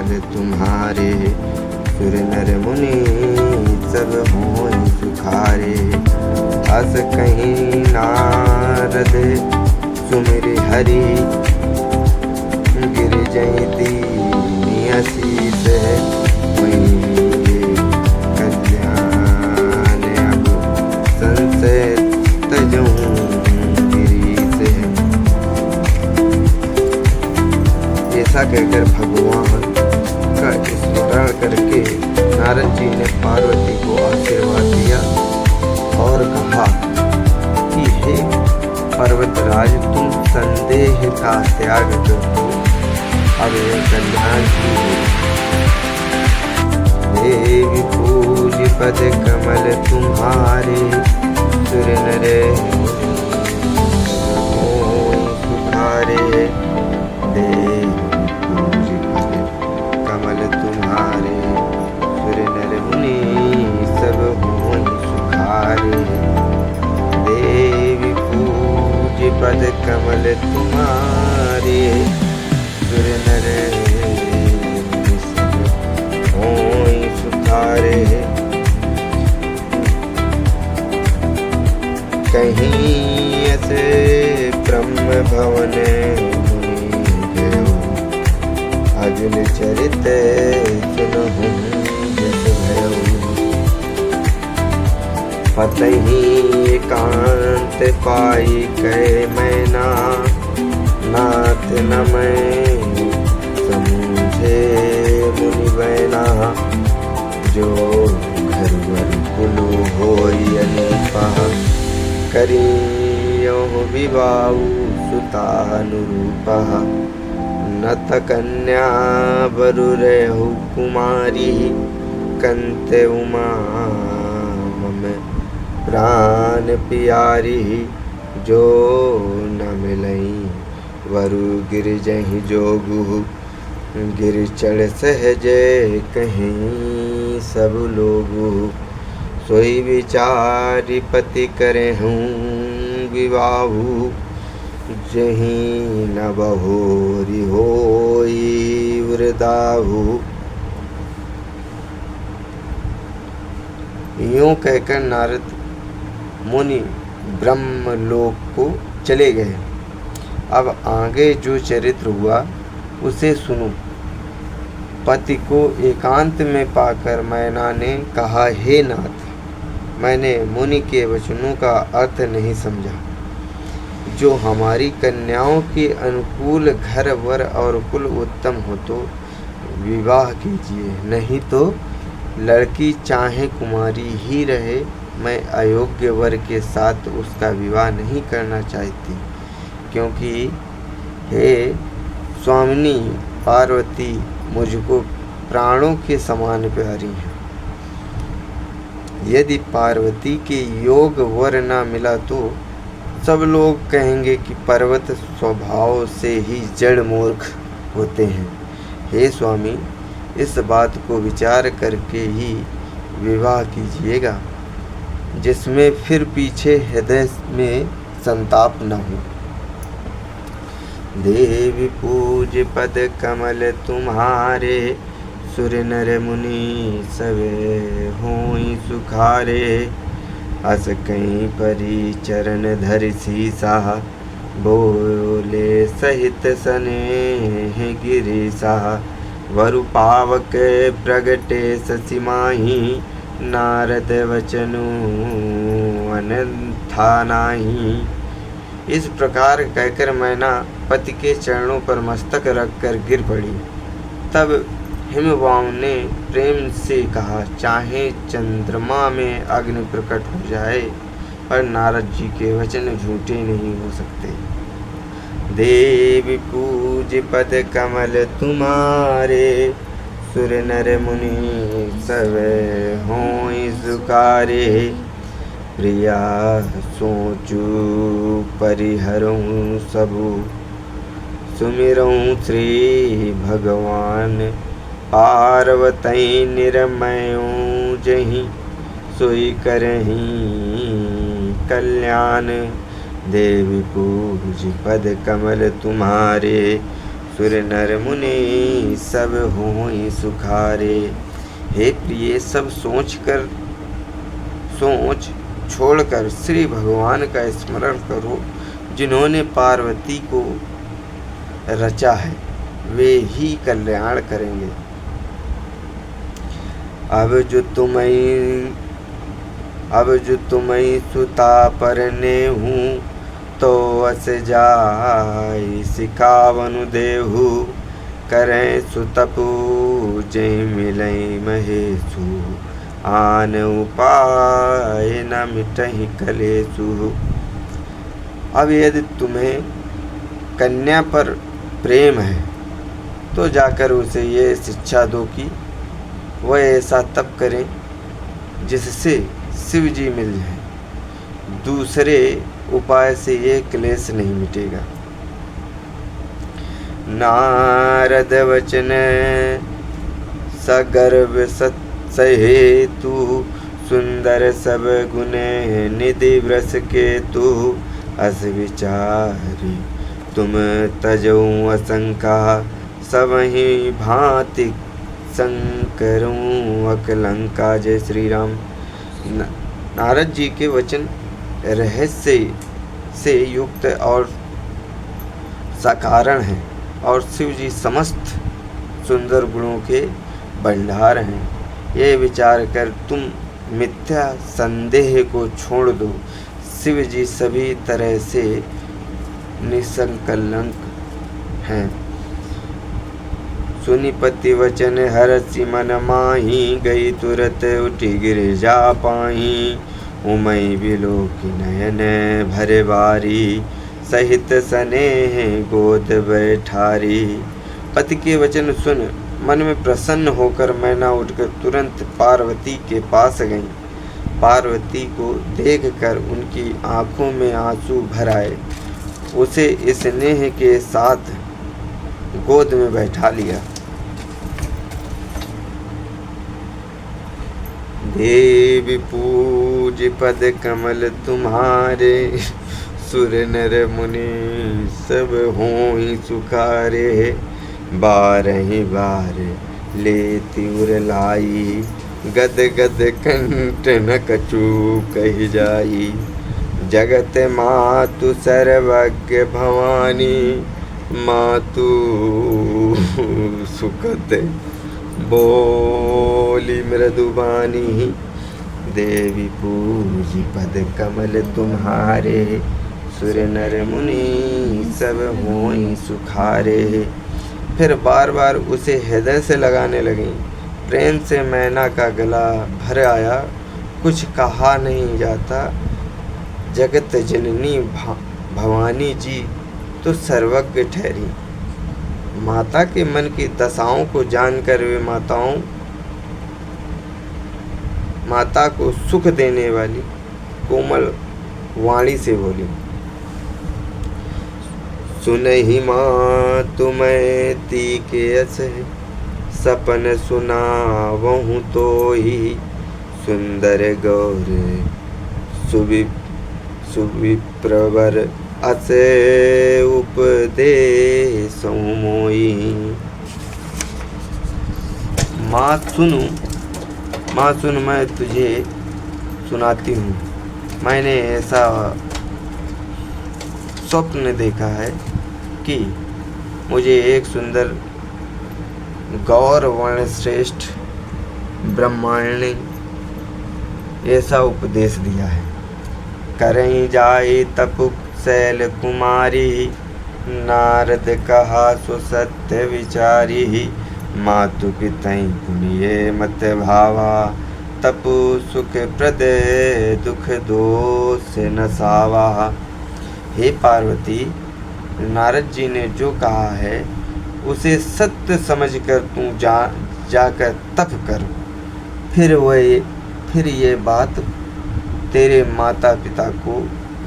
कमल तुम्हारे, सुर नर मुनि सब होई सुखारे। अस कहीं नारद सुमिर हरि, गिर जहीं दीनी असीस। कल्याण अब संशय तजूं गिरीश। ऐसा कहकर भगवान का स्मरण करके नारद जी ने पार्वती को आशीर्वाद दिया और कहा कि हे पर्वतराज, तुम संदेह का त्याग करो, अब यह कल्याण की। देवी पूज पद कमल तुम्हारे, सुर नर होई सुखारे। देवी पूज पद कमल तुम्हारे, सुर नर मुनि सब होई सुखारे। देवी पूज पद कमल तुम्हारे, सुर नर होई सुखारे। कहीं ऐसे ब्रह्म भवन मुनि गयो, अजुल चरित सुनहुँ जस भयो। पतहि एकांत पाई कहे मैना, नाथ न मैं समझे मुनि बैना। जो घर वर कुलु होई अनीपा, करियहु विवाहु सुतानुरूपा। नत कन्या बरु रहु कुमारी, कंते उमा मम प्राण प्यारी। जो न मिलई वरु गिर जहीं जोगु, गिर चढ़ सहजे कहीं सब लोगु। सोई विचारि पति करहूँ विवाहु, जहीं न बहोरी होई वृदाहु। यूं कहकर नारद मुनि ब्रह्मलोक को चले गए। अब आगे जो चरित्र हुआ उसे सुनो। पति को एकांत में पाकर मैना ने कहा, हे नाथ, मैंने मुनि के वचनों का अर्थ नहीं समझा। जो हमारी कन्याओं के अनुकूल घर वर और कुल उत्तम हो तो विवाह कीजिए, नहीं तो लड़की चाहे कुमारी ही रहे, मैं अयोग्य वर के साथ उसका विवाह नहीं करना चाहती। क्योंकि हे स्वामिनी पार्वती मुझको प्राणों के समान प्यारी हैं। यदि पार्वती के योग वर न मिला तो सब लोग कहेंगे कि पर्वत स्वभाव से ही जड़ मूर्ख होते हैं। हे स्वामी, इस बात को विचार करके ही विवाह कीजिएगा, जिसमें फिर पीछे हृदय में संताप न हो। देवी पूज पद कमल तुम्हारे, सुर नर मुनि सवे होई सुखारे। अस कहीं परी चरण धरि सीसा, बोले सहित स्नेह गिरीसा। वरु पावक प्रगटे शशि माही, नारद वचनु अनथा नाही। इस प्रकार कहकर मैना पति के चरणों पर मस्तक रखकर गिर पड़ी। तब हिमवान ने प्रेम से कहा, चाहे चंद्रमा में अग्नि प्रकट हो जाए पर नारद जी के वचन झूठे नहीं हो सकते। देवी पूज पद कमल तुम्हारे, सुर नर मुनि सब होई सुखारे। प्रिया सोचू परिहरऊँ सबु, सुमिरऊँ श्री भगवान। पार्वती निरमयूँ जहीं, सोई करहीं कल्याण। देवी पूज पद कमल तुम्हारे, सुर नर मुनि सब होई सुखारे। हे प्रिय, सब सोच छोड़कर श्री भगवान का स्मरण करो, जिन्होंने पार्वती को रचा है, वे ही कल्याण करेंगे। अब जो तुम्हें सुता परने हूँ, तो अस जाय सिखावनु देहु। करें सुतपु जय मिलई महेशु, आन उपाय न मिटहि कलेशु। अब यदि तुम्हें कन्या पर प्रेम है, तो जाकर उसे ये शिक्षा दो कि वह ऐसा तप करें जिससे शिव जी मिल जाए। दूसरे उपाय से ये क्लेश नहीं मिटेगा। नारद वचन सगर्भ सहेतु, सुंदर सब गुने निधि व्रस के तू। अस विचारी तुम तजऊ असंका, सबहि भांति संकरूं अकलंका। जय श्री राम। नारद जी के वचन रहस्य से युक्त और साकारण हैं, और शिव जी समस्त सुंदर गुणों के भंडार हैं। ये विचार कर तुम मिथ्या संदेह को छोड़ दो। शिव जी सभी तरह से निसंकलंक हैं। सुनि पति वचन हरषि मन माही, गई तुरत उठी गिरिजा पाही। उमई बिलोकी नयन भरे बारी, सहित स्नेह गोद बैठारी। पति के वचन सुन मन में प्रसन्न होकर मैना उठकर तुरंत पार्वती के पास गई। पार्वती को देखकर उनकी आंखों में आंसू भर आए। उसे स्नेह के साथ गोद में बैठा लिया। देवी पूज पद कमल तुम्हारे, सुर नर मुनि सब होई सुखारे। बारहि बार लेति उर लाई, गद गद कंठ न कछु कहि जाई। जगत मातु सर्वज्ञ भवानी, मातु सुखद बोली मृदुबानी। देवी पूजी पद कमल तुम्हारे, सुर नर मुनि सब होई सुखारे। फिर बार बार उसे हृदय से लगाने लगी। प्रेम से मैना का गला भर आया। कुछ कहा नहीं जाता। जगत जननी भवानी जी तो सर्वज्ञ ठहरी। माता के मन की दशाओं को जानकर वे माता को सुख देने वाली कोमल वाणी से बोली, सुनहि माँ तुम्हें तीके अस, सपन सुनावहु तो ही। सुंदर गौर सुविप्रवर असे उपदेश मोई। माँ सुन मैं तुझे सुनाती हूँ। मैंने ऐसा स्वप्न देखा है कि मुझे एक सुंदर गौर वर्ण श्रेष्ठ ब्रह्मांड ऐसा उपदेश दिया है। करें जाए तप शैल कुमारी, नारद कहा सो सत्य विचारी। मातु पितई पुनिये मत भावा, तपु सुख प्रद दुख दोष न सावा। हे पार्वती, नारद जी ने जो कहा है उसे सत्य समझकर तू जाकर तप कर। फिर ये बात तेरे माता पिता को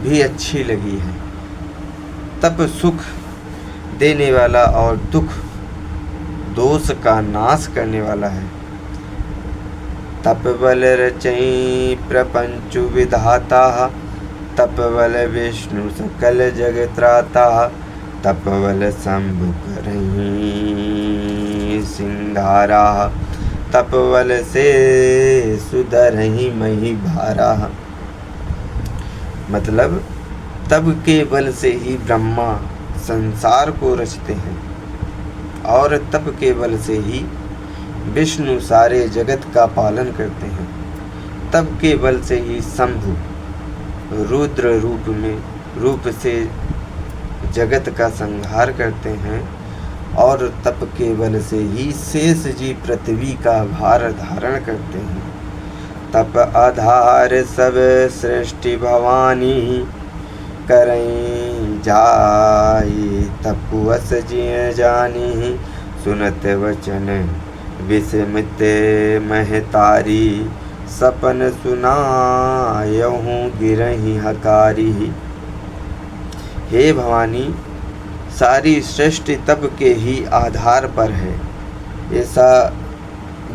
भी अच्छी लगी है। तप सुख देने वाला और दुख दोष का नाश करने वाला है। तप बल रचई प्रपंच विधाता, तप बल विष्णु सकल जग त्राता। तपवल शंभु करहीं सिंधारा, तपवल से सुधरहीं मही भारा। मतलब तप के बल से ही ब्रह्मा संसार को रचते हैं और तप के बल से ही विष्णु सारे जगत का पालन करते हैं। तप के बल से ही शंभु रुद्र रूप से जगत का संहार करते हैं और तप के बल से ही शेष जी पृथ्वी का भार धारण करते हैं। तप आधार सब सृष्टि भवानी, करई जाई तपवस जिय जानी। सुनत वचन विस्मित महतारी, सपन सुनायहूँ गिरही हकारी। हे भवानी, सारी सृष्टि तप के ही आधार पर है, ऐसा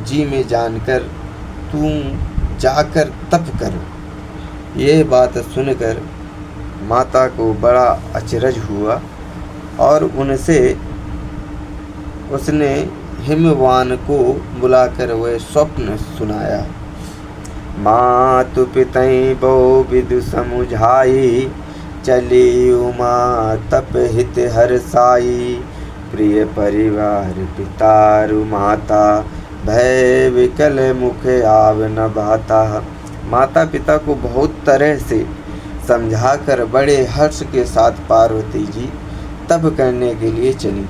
जी में जानकर तू जाकर तप कर। यह बात सुनकर माता को बड़ा अचरज हुआ और उसने हिमवान को बुलाकर वह स्वप्न सुनाया। मातु पितई बहु विदु समुझाई, चली उमा तप हित हरसाई। प्रिय परिवार पितारु माता, भय विकल मुख आव न भाता। माता पिता को बहुत तरह से समझाकर बड़े हर्ष के साथ पार्वती जी तप करने के लिए चली।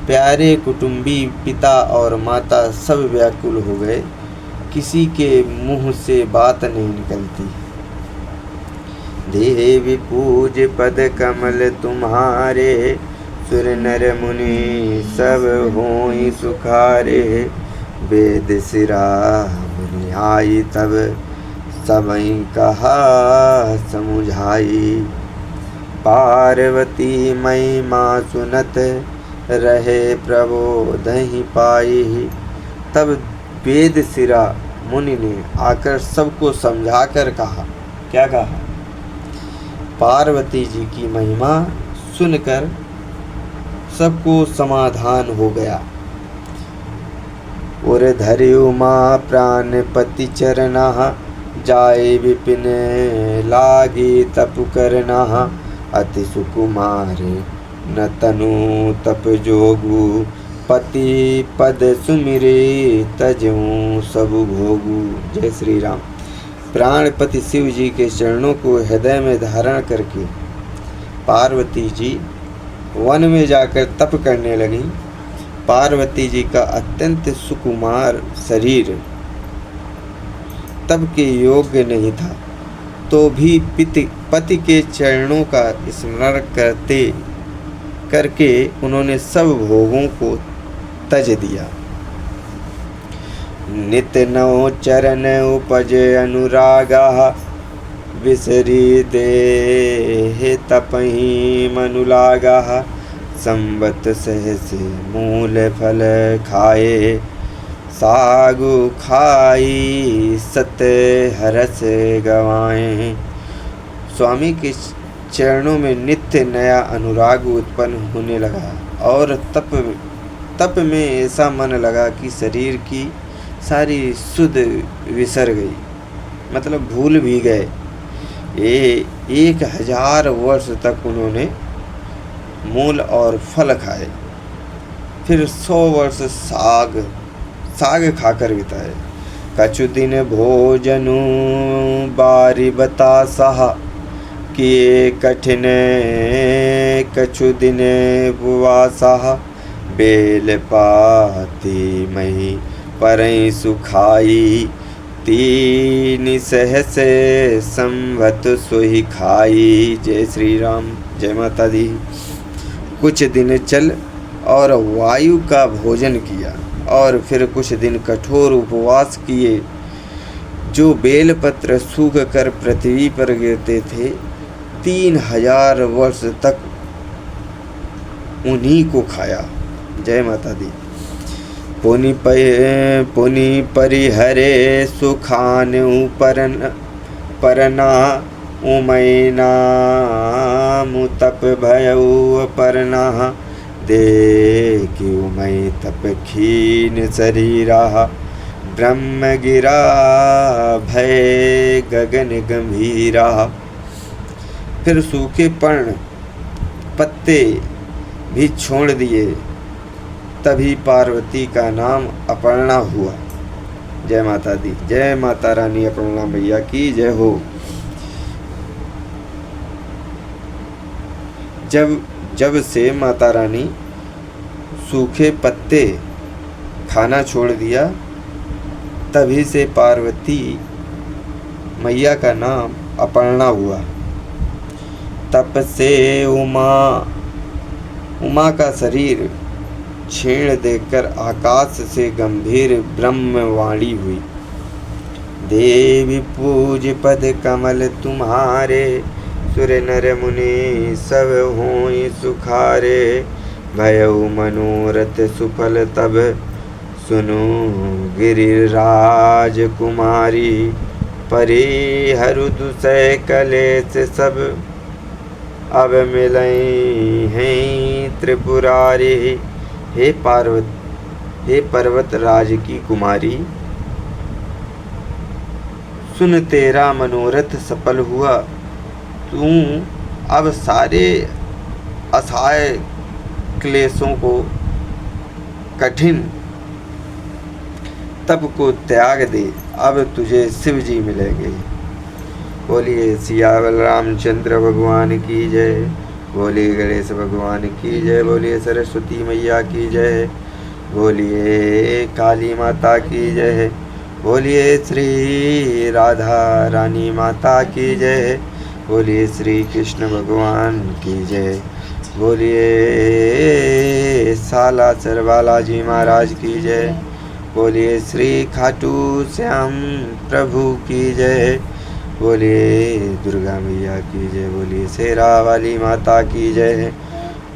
प्यारे कुटुंबी पिता और माता सब व्याकुल हो गए, किसी के मुंह से बात नहीं निकलती। देवी पूज पद कमल तुम्हारे, सुर नर मुनि सब होई सुखारे। वेद सिरा मुनि आई तब, सबई कहा समुझाई। पार्वती मई माँ सुनत, रहे प्रबोधहि पाई। तब वेद सिरा मुनि ने आकर सबको समझाकर कहा, क्या कहा? पार्वती जी की महिमा सुनकर सबको समाधान हो गया। और धरियु माँ प्राणपति चरना, जाए विपिन लागी तप करना। अति सुकुमार न तनु तप जोगु, पति पद सुमिरे तजऊं सब भोगु। जय श्री राम। प्राणपति शिव जी के चरणों को हृदय में धारण करके पार्वती जी वन में जाकर तप करने लगी। पार्वती जी का अत्यंत सुकुमार शरीर तप के योग्य नहीं था, तो भी पति के चरणों का स्मरण करके उन्होंने सब भोगों को तज दिया। नित नौ चरण उपज अनुरागा, विसरी देह तपहि मनुलागा। संबत सहस मूल फल खाए, सागु खाई सत हरस गवाएं। स्वामी के चरणों में नित्य नया अनुराग उत्पन्न होने लगा और तप में ऐसा मन लगा कि शरीर की सारी सुध विसर गई, मतलब भूल भी गए। 1000 वर्ष तक उन्होंने मूल और फल खाए, फिर 100 वर्ष साग खाकर बिताए। कछु दिन भोजनु बारी बतासा, किए कठिन कछु दिन उपवासा। बेल पाती मही परई सुखाई, तीन सहस संवत सोही खाई। जय श्री राम। जय माता दी। कुछ दिन चल और वायु का भोजन किया और फिर कुछ दिन कठोर उपवास किए। जो बेलपत्र सूख कर पृथ्वी पर गिरते थे, 3000 वर्ष तक उन्हीं को खाया। जय माता दी। पुनि परिहरे सुखान परना, उमैना रामु तप भयउ परना, देखिउ मई तप खीन शरीरा, ब्रह्म गिरा भय गगन गंभीरा। फिर सूखे पर्ण पत्ते भी छोड़ दिए, तभी पार्वती का नाम अपर्णा हुआ। जय माता दी, जय माता रानी अपर्णा मैया की जय हो। जब से माता रानी सूखे पत्ते खाना छोड़ दिया, तभी से पार्वती मैया का नाम अपर्णा हुआ। तप से उमा का शरीर क्षीण देखकर आकाश से गंभीर ब्रह्मवाणी हुई। देवी पूज पद कमल तुम्हारे, सुर नर मुनि सब होई सुखारे। भयउ मनोरथ सुफल तब, सुनु गिरिराज कुमारी। परिहरु दुसै कलेश सब, अब मिलई हैं त्रिपुरारी। हे पर्वत राज की कुमारी, सुन तेरा मनोरथ सफल हुआ। तू अब सारे असहाय क्लेशों को, कठिन तप को त्याग दे, अब तुझे शिव जी मिलेंगे। बोलिए सिया रामचंद्र भगवान की जय, बोलिए गणेश भगवान की जय, बोलिए सरस्वती मैया की जय, बोलिए काली माता की जय, बोलिए श्री राधा रानी माता की जय, बोलिए श्री कृष्ण भगवान की जय, बोलिए सालासर बालाजी महाराज की जय, बोलिए श्री खाटू श्याम प्रभु की जय, बोलिए दुर्गा मैया की जय, बोलिए शेरा वाली माता की जय,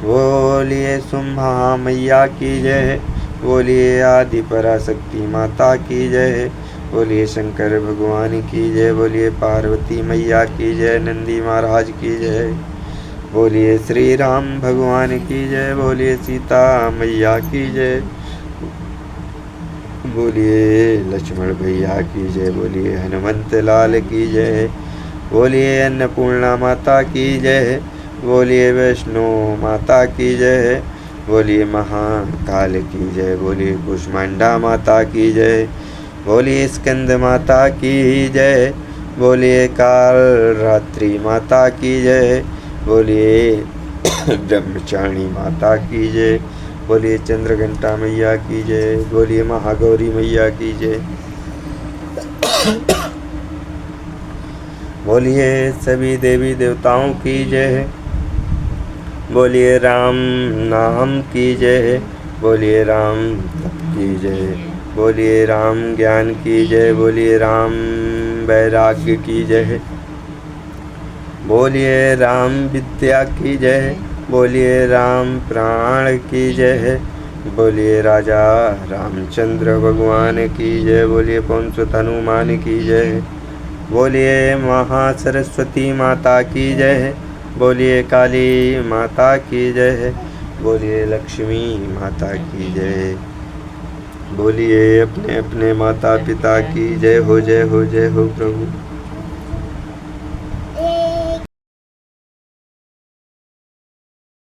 बोलिए सुम्हा मैया की जय, बोलिए आदि पराशक्ति माता की जय, बोलिए शंकर भगवान की जय, बोलिए पार्वती मैया की जय, नंदी महाराज की जय, बोलिए श्री राम भगवान की जय, बोलिए सीता मैया की जय, बोलिए लक्ष्मण भैया की जय, बोलिए हनुमंत लाल की जय, बोलिए अन्नपूर्णा माता की जय, बोलिए वैष्णो माता की जय, बोलिए महाकाल की जय, बोलिए कुष्मांडा माता की जय, बोलिए स्कंद माता की जय, बोलिए काल रात्रि माता की जय, बोलिए ब्रह्मचारिणी माता की जय, बोलिए चंद्रघंटा मैया की जय, बोलिए महागौरी मैया की जय, बोलिए सभी देवी देवताओं की जय, बोलिए राम नाम की जय, बोलिए राम तप की जय, बोलिए राम ज्ञान की जय, बोलिए राम वैराग्य की जय, बोलिए राम विद्या की जय, बोलिए राम प्राण की जय, बोलिए राजा रामचंद्र भगवान की जय, बोलिए पौंसुत हनुमान की जय, बोलिए महासरस्वती माता की जय, बोलिए काली माता की जय, बोलिए लक्ष्मी माता की जय, बोलिए अपने अपने माता पिता की जय हो, जय हो, जय हो प्रभु।